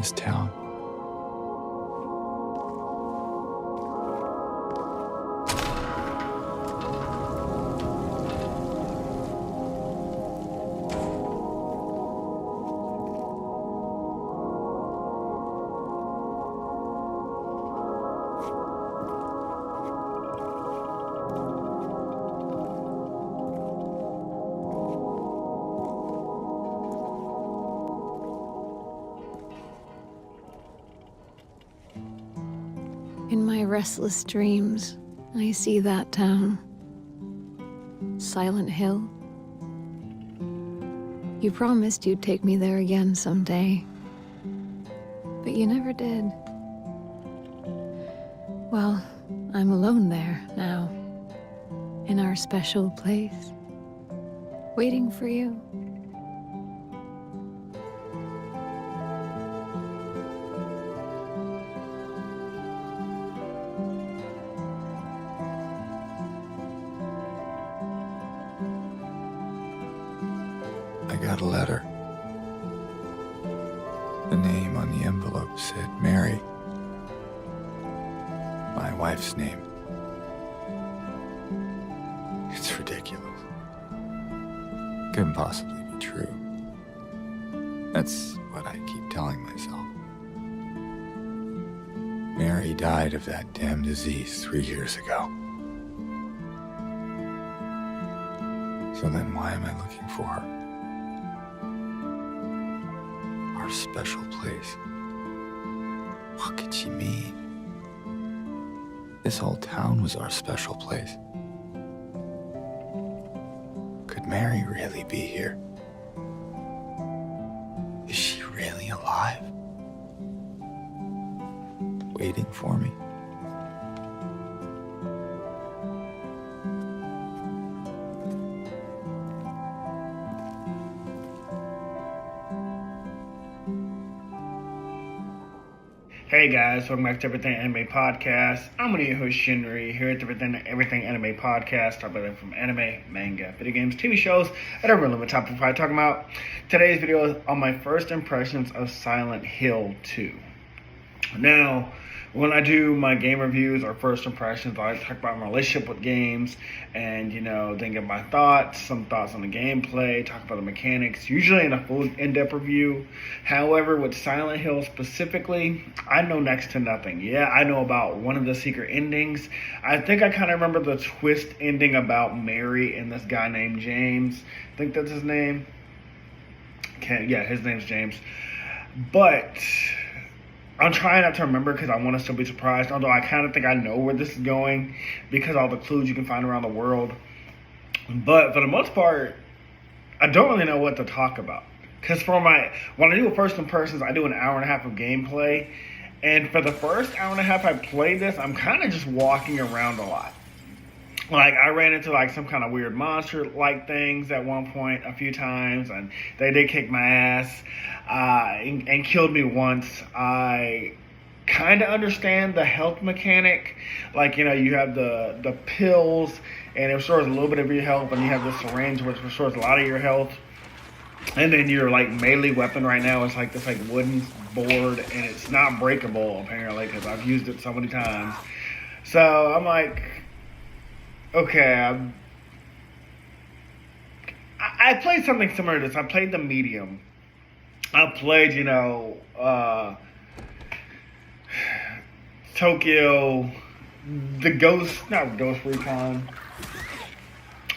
this town. In my restless dreams, I see that town. Silent Hill. You promised you'd take me there again someday. But you never did. Well, I'm alone there now. In our special place. Waiting for you. I got a letter. The name on the envelope said Mary. My wife's name. It's ridiculous. Couldn't possibly be true. That's what I keep telling myself. Mary died of that damn disease 3 years ago. So then why am I looking for her? Our special place. What could she mean? This whole town was our special place. Could Mary really be here? Is she really alive? Waiting for me? Hey guys, welcome back to Everything Anime Podcast. I'm one of your host, Shinry, here at the Everything Anime Podcast. Talk about from anime, manga, video games, TV shows, and a relevant topic I'm talking about. Today's video is on my first impressions of Silent Hill 2. Now, when I do my game reviews or first impressions, I talk about my relationship with games and, then give my thoughts, some thoughts on the gameplay, talk about the mechanics, usually in a full in-depth review. However, with Silent Hill specifically, I know next to nothing. Yeah, I know about one of the secret endings. I think I kind of remember the twist ending about Mary and this guy named James. I think that's his name. Yeah, his name's James. But I'm trying not to remember because I want to still be surprised, although I kind of think I know where this is going because of all the clues you can find around the world. But for the most part, I don't really know what to talk about. Because when I do a first impressions, I do an hour and a half of gameplay. And for the first hour and a half I played this, I'm kind of just walking around a lot. Like, I ran into, some kind of weird monster-like things at one point a few times, and they did kick my ass and killed me once. I kind of understand the health mechanic. You have the pills, and it restores a little bit of your health, and you have the syringe, which restores a lot of your health. And then your, melee weapon right now is, this, wooden board, and it's not breakable, apparently, because I've used it so many times. So, I'm like, okay, I played something similar to this. I played the medium. I played, Tokyo, not Ghost Recon,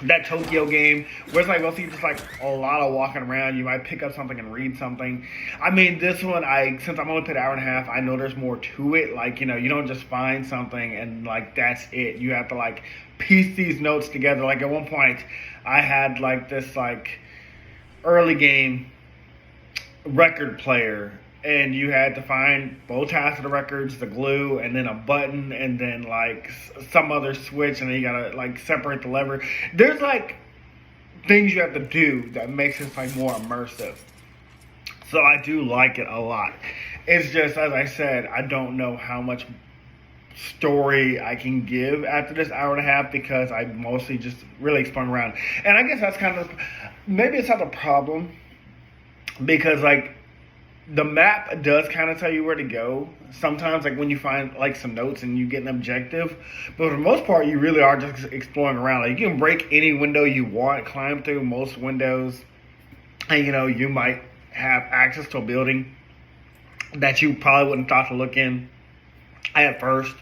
that Tokyo game, where it's mostly just a lot of walking around. You might pick up something and read something. I mean, this one, since I'm only played an hour and a half, I know there's more to it. You don't just find something and that's it. You have to piece these notes together. At one point, I had this early game record player, and you had to find both halves of the records, the glue, and then a button, and then some other switch, and then you gotta separate the lever. There's things you have to do that makes this more immersive. So I do like it a lot. It's just, as I said, I don't know how much story I can give after this hour and a half because I mostly just really spun around. And I guess that's maybe it's not a problem because the map does kind of tell you where to go. Sometimes, like when you find like some notes and you get an objective, but for the most part, you really are just exploring around. Like you can break any window you want, climb through most windows, and you might have access to a building that you probably wouldn't thought to look in at first,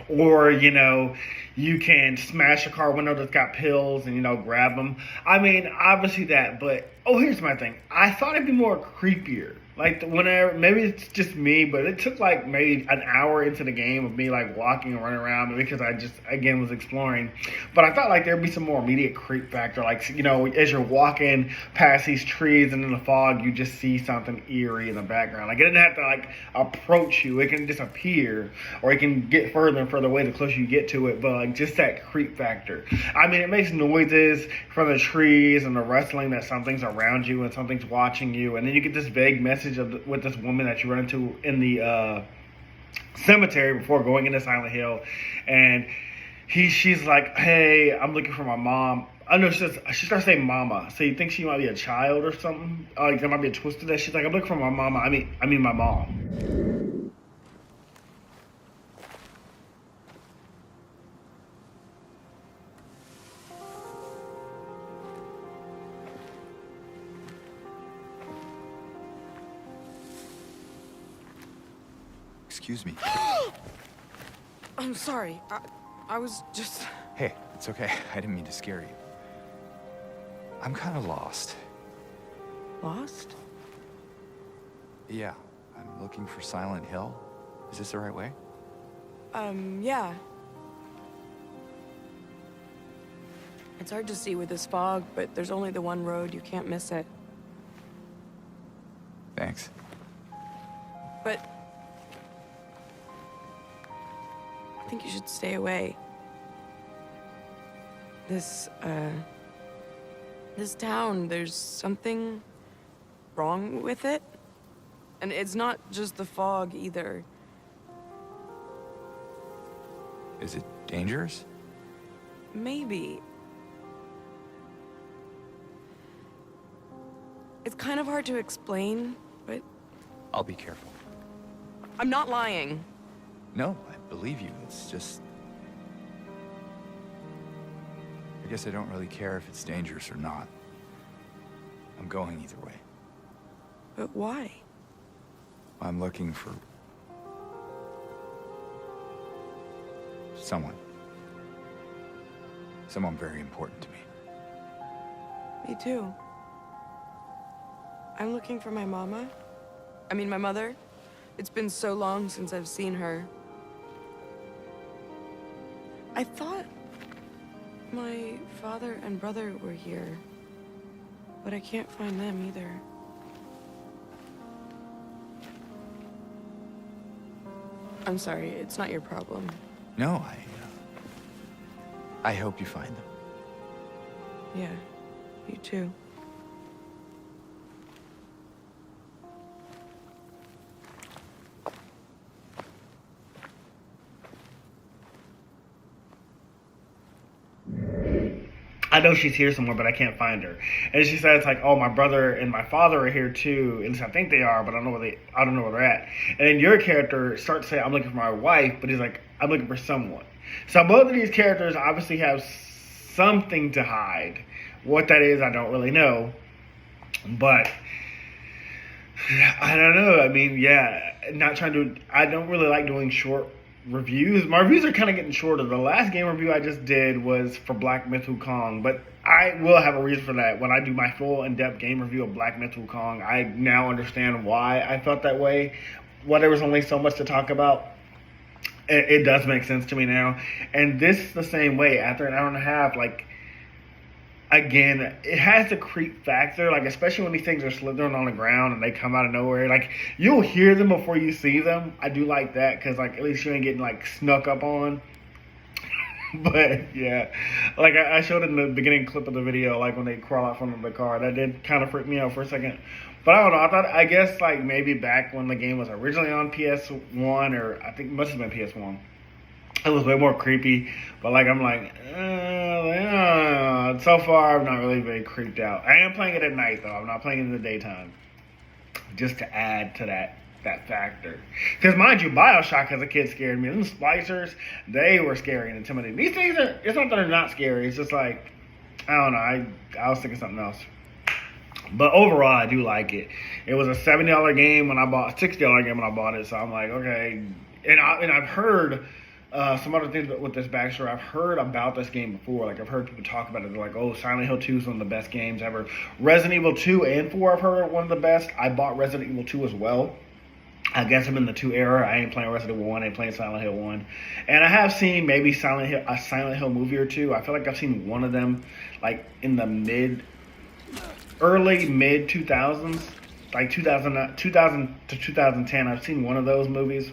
or you can smash a car window that's got pills and grab them. I mean, obviously that, but here's my thing. I thought it'd be more creepier. Like whenever, maybe it's just me, but it took like maybe an hour into the game of me like walking and running around because I just again was exploring. But I thought like there'd be some more immediate creep factor, like as you're walking past these trees and in the fog, you just see something eerie in the background. Like it didn't have to like approach you; it can just appear, or it can get further and further away the closer you get to it. But like just that creep factor. I mean, it makes noises from the trees and the rustling that something's around you and something's watching you, and then you get this vague message with this woman that you run into in the cemetery before going into Silent Hill, and she's like, "Hey, I'm looking for my mom." I know she starts saying "mama," so you think she might be a child or something. Like there might be a twist to that. She's like, "I'm looking for my mama." I mean my mom. Excuse me. I'm sorry. I was just... Hey, it's okay. I didn't mean to scare you. I'm kind of lost. Lost? Yeah, I'm looking for Silent Hill. Is this the right way? Yeah. It's hard to see with this fog, but there's only the one road. You can't miss it. Thanks. But... I think you should stay away. This town, there's something wrong with it. And it's not just the fog, either. Is it dangerous? Maybe. It's kind of hard to explain, but... I'll be careful. I'm not lying. No, I believe you. It's just... I guess I don't really care if it's dangerous or not. I'm going either way. But why? I'm looking for... someone. Someone very important to me. Me too. I'm looking for my mama. I mean, my mother. It's been so long since I've seen her. I thought my father and brother were here, but I can't find them either. I'm sorry, it's not your problem. No, I hope you find them. Yeah, you too. I know she's here somewhere, but I can't find her. And she says like, "Oh, my brother and my father are here too." At least I think they are, but I don't know where they're at. And then your character starts saying, "I'm looking for my wife," but he's like, "I'm looking for someone." So both of these characters obviously have something to hide. What that is, I don't really know. But I don't know. I mean, yeah, I don't really like doing short reviews. My reviews are kind of getting shorter. The last game review I just did was for Black Myth Wukong, but I will have a reason for that. When I do my full in-depth game review of Black Myth Wukong, I now understand why I felt that way. Why there was only so much to talk about. It does make sense to me now. And this is the same way. After an hour and a half, like, again, it has the creep factor, like, especially when these things are slithering on the ground and they come out of nowhere. Like, you'll hear them before you see them. I do like that because, like, at least you ain't getting, like, snuck up on. But, yeah. Like, I showed in the beginning clip of the video, like, when they crawl out from the car. That did kind of freak me out for a second. But I don't know. I guess, like, maybe back when the game was originally on PS1, or I think it must have been PS1. It was way more creepy, but like I'm like, so far I'm not really very creeped out. I am playing it at night though. I'm not playing it in the daytime. just to add to that factor. Because mind you, Bioshock as a kid scared me. Them splicers, they were scary and intimidating. These things are, it's not that they're not scary. It's just like, I don't know. I was thinking something else. But overall, I do like it. It was a $70 game when I bought, $60 game when I bought it. So I'm like, okay. And I've heard some other things with this backstory. I've heard about this game before. Like, I've heard people talk about it. They're like, oh, Silent Hill 2 is one of the best games ever. Resident Evil 2 and 4 I've heard are one of the best. I bought Resident Evil 2 as well. I guess I'm in the 2 era. I ain't playing Resident Evil 1. I ain't playing Silent Hill 1. And I have seen maybe a Silent Hill movie or two. I feel like I've seen one of them, like, in the early mid 2000s. Like 2000 to 2010. I've seen one of those movies.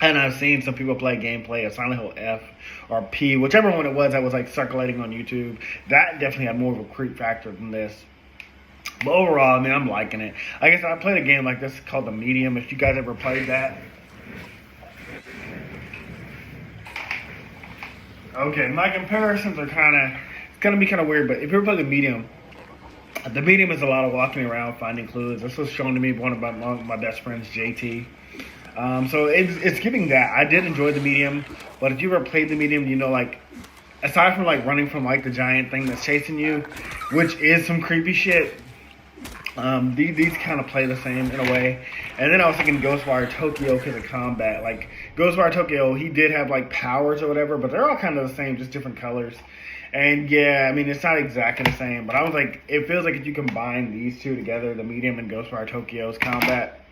And I've seen some people play gameplay of Silent Hill F or P, whichever one it was that was, like, circulating on YouTube. That definitely had more of a creep factor than this. But overall, I mean, I'm liking it. Like I said, I played a game like this called The Medium. If you guys ever played that. Okay, my comparisons are it's going to be kind of weird, but if you ever played The Medium is a lot of walking around, finding clues. This was shown to me by one of my best friends, JT. So it's giving that. I did enjoy The Medium, but if you ever played The Medium, you know, like, aside from, like, running from, like, the giant thing that's chasing you, which is some creepy shit, these kind of play the same in a way. And then I was thinking Ghostwire Tokyo because of combat. Like, Ghostwire Tokyo, he did have, like, powers or whatever, but they're all kind of the same, just different colors. And yeah, I mean, it's not exactly the same, but I was like, it feels like if you combine these two together, The Medium and Ghostwire Tokyo's combat,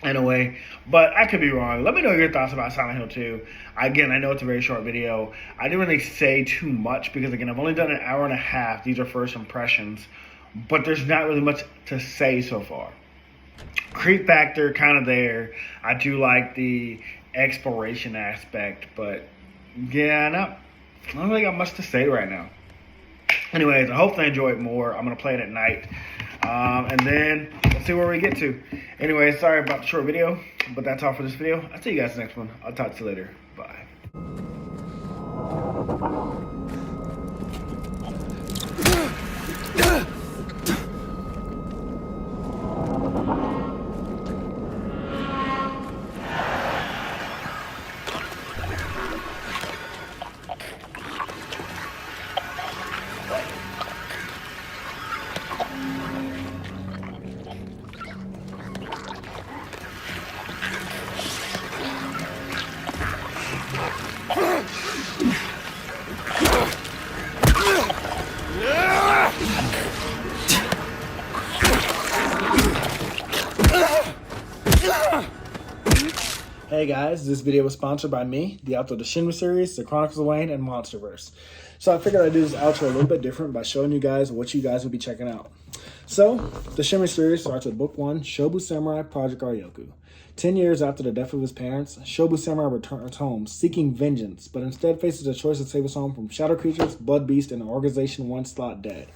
in a way. But I could be wrong. Let me know your thoughts about Silent Hill 2. Again, I know it's a very short video. I didn't really say too much because, again, I've only done an hour and a half. These are first impressions. But there's not really much to say so far. Creep factor, kind of there. I do like the exploration aspect. But, yeah, I don't really got much to say right now. Anyways, I hope they enjoy it more. I'm going to play it at night. And then let's see where we get to. Anyway, sorry about the short video, but that's all for this video. I'll see you guys next one. I'll talk to you later. Bye. Hey guys, this video was sponsored by me, the author of the Shinry series, the Chronicles of Wayne, and Monsterverse. So I figured I'd do this outro a little bit different by showing you guys what you guys will be checking out. So, the Shinry series starts with Book 1, Shobu Samurai Project Aryoku. 10 years after the death of his parents, Shobu Samurai returns home seeking vengeance, but instead faces a choice to save his home from shadow creatures, blood beasts, and an organization once thought dead.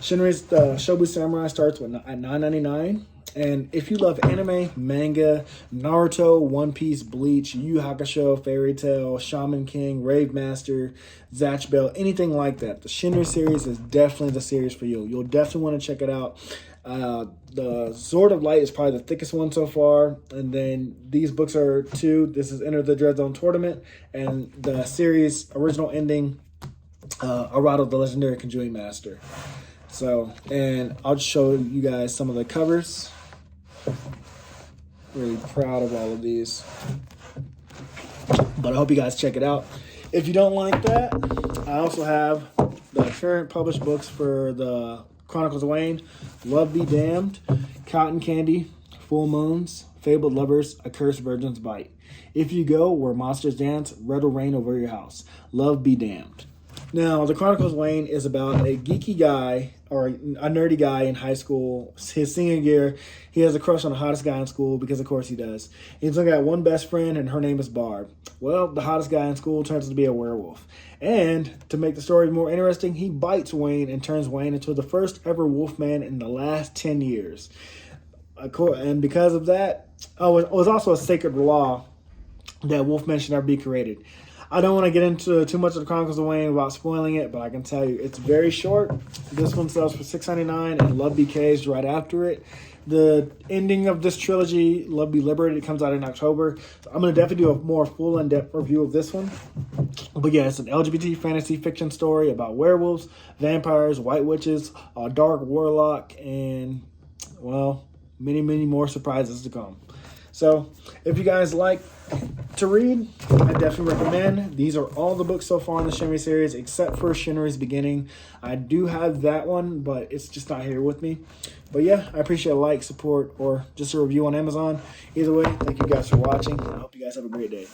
Shinry's Shobu Samurai starts at $9.99. And if you love anime, manga, Naruto, One Piece, Bleach, Yu Yu Hakusho, Fairy Tail, Shaman King, Rave Master, Zatch Bell, anything like that, the Shinry series is definitely the series for you. You'll definitely want to check it out. The Sword of Light is probably the thickest one so far. And then these books are 2. This is Enter the Dread Zone Tournament. And the series original ending, Arado, the Legendary Conjuring Master. So, and I'll just show you guys some of the covers. Really proud of all of these. But I hope you guys check it out. If you don't like that, I also have the current published books for the Chronicles of Wayne, Love Be Damned, Cotton Candy, Full Moons, Fabled Lovers, A Cursed Virgin's Bite. If You Go Where Monsters Dance, Red Will Rain Over Your House. Love Be Damned. Now, the Chronicles of Wayne is about a geeky guy, or a nerdy guy in high school. His senior year, he has a crush on the hottest guy in school, because of course he does. He's only got one best friend, and her name is Barb. Well, the hottest guy in school turns out to be a werewolf. And to make the story more interesting, he bites Wayne and turns Wayne into the first ever wolfman in the last 10 years. And because of that, it was also a sacred law that wolfmen should never be created. I don't want to get into too much of the Chronicles of Wayne without spoiling it, but I can tell you it's very short. This one sells for $6.99, and Love BK's right after it. The ending of this trilogy, Love Be Liberated, comes out in October. So I'm going to definitely do a more full in-depth review of this one. But yeah, it's an LGBT fantasy fiction story about werewolves, vampires, white witches, a dark warlock, and, well, many, many more surprises to come. So if you guys like to read, I definitely recommend. These are all the books so far in the Shinry series, except for Shinry's Beginning. I do have that one, but it's just not here with me. But yeah, I appreciate a like, support, or just a review on Amazon. Either way, thank you guys for watching. I hope you guys have a great day.